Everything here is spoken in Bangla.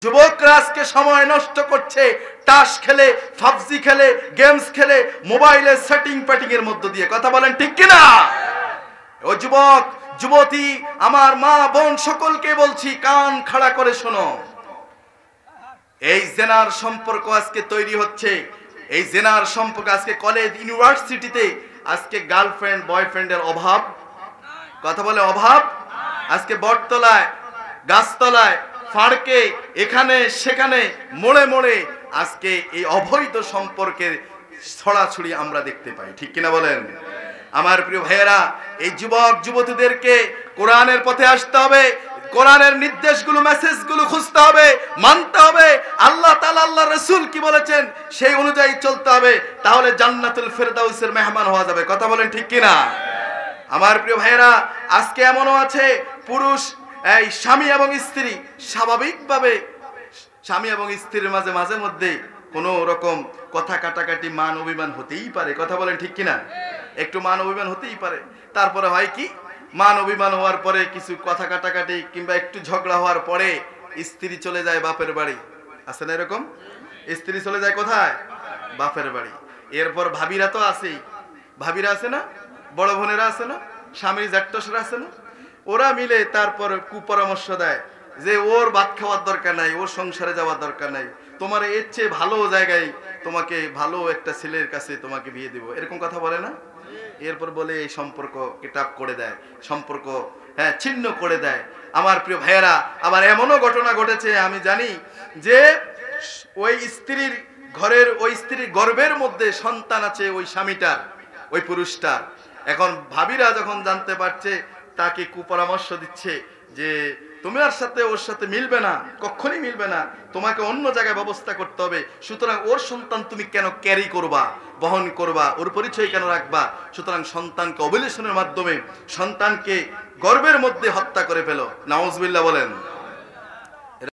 যুবকরা আজকে সময় নষ্ট করছে টাস খেলে, পাবজি খেলে, গেমস খেলে, মোবাইলে সেটিং প্যাটিং এর মধ্য দিয়ে। কথা বলেন ঠিক কিনা? ও যুবক যুবতী, আমার মা বোন সকলকে বলছি, কান খাড়া করে শোনো। এই জেনার সম্পর্ক আজকে তৈরি হচ্ছে। এই জেনার সম্পর্ক আজকে কলেজ ইউনিভার্সিটিতে আজকে গার্লফ্রেন্ড বয়ফ্রেন্ডের অভাব। কথা বলে অভাব। আজকে বটতলায়, গাছতলায়, ফাড়কে, এখানে সেখানে, মোড়ে মোড়ে আজকে এই অবৈধ সম্পর্কের ছড়াছড়ি আমরা দেখতে পাই। ঠিক কিনা বলেন? আমার প্রিয় ভাইয়েরা, এই যুবক যুবতীদেরকে কোরআনের পথে আসতে হবে। কোরআনের নির্দেশগুলো, মেসেজগুলো খুঁজতে হবে, মানতে হবে। আল্লাহ তাআলা, আল্লাহ রাসূল কি বলেছেন সেই অনুযায়ী চলতে হবে। তাহলে জান্নাতুল ফেরদাউসের মেহমান হওয়া যাবে। কথা বলেন ঠিক কিনা? আমার প্রিয় ভাইয়েরা, আজকে এমনও আছে পুরুষ, এই স্বামী এবং স্ত্রী, স্বাভাবিকভাবে স্বামী এবং স্ত্রীর মাঝে মাঝে মধ্যে কোনো রকম কথা কাটাকাটি, মান অভিমান হতেই পারে। কথা বলেন ঠিক কিনা? একটু মান অভিমান হতেই পারে। তারপরে হয় কি, মান অভিমান হওয়ার পরে কিছু কথা কাটাকাটি কিংবা একটু ঝগড়া হওয়ার পরে স্ত্রী চলে যায় বাপের বাড়ি। আছে না এরকম? স্ত্রী চলে যায় কোথায়? বাপের বাড়ি। এরপর ভাবিরা তো আছেই, ভাবিরা আছে না, বড় বোনেরা আছে না, স্বামীর জ্যাঠরা আছে না, ওরা মিলে তারপর কুপরামর্শ দেয় যে ওর ভাত খাওয়ার দরকার নাই, ওর সংসারে যাওয়ার দরকার নাই, তোমার এর চেয়ে ভালো জায়গায়, তোমাকে ভালো একটা ছেলের কাছে তোমাকে বিয়ে দেব, এরকম কথা বলে না? এরপর বলে এই সম্পর্ক কেটাপ করে দেয়, সম্পর্ক ছিন্ন করে দেয়। আমার প্রিয় ভাইয়েরা, আবার এমনও ঘটনা ঘটেছে, আমি জানি যে ওই স্ত্রীর ঘরের, ওই স্ত্রীর গর্ভের মধ্যে সন্তান আছে ওই স্বামীটার, ওই পুরুষটার। এখন ভাবিরা যখন জানতে পারছে, তাকে কুপরামর্শ দিচ্ছে যে তোমার সাথে ওর সাথে মিলবে না, কখনই মিলবে না, তোমাকে অন্য জায়গায় ব্যবস্থা করতে হবে। সুতরাং ওর সন্তান তুমি কেন ক্যারি করবা, বহন করবা, ওর পরিচয় কেন রাখবা? সুতরাং সন্তানকে অবলেশনের মাধ্যমে সন্তানকে গর্ভের মধ্যে হত্যা করে ফেলো। নাউজুবিল্লাহ বলেন।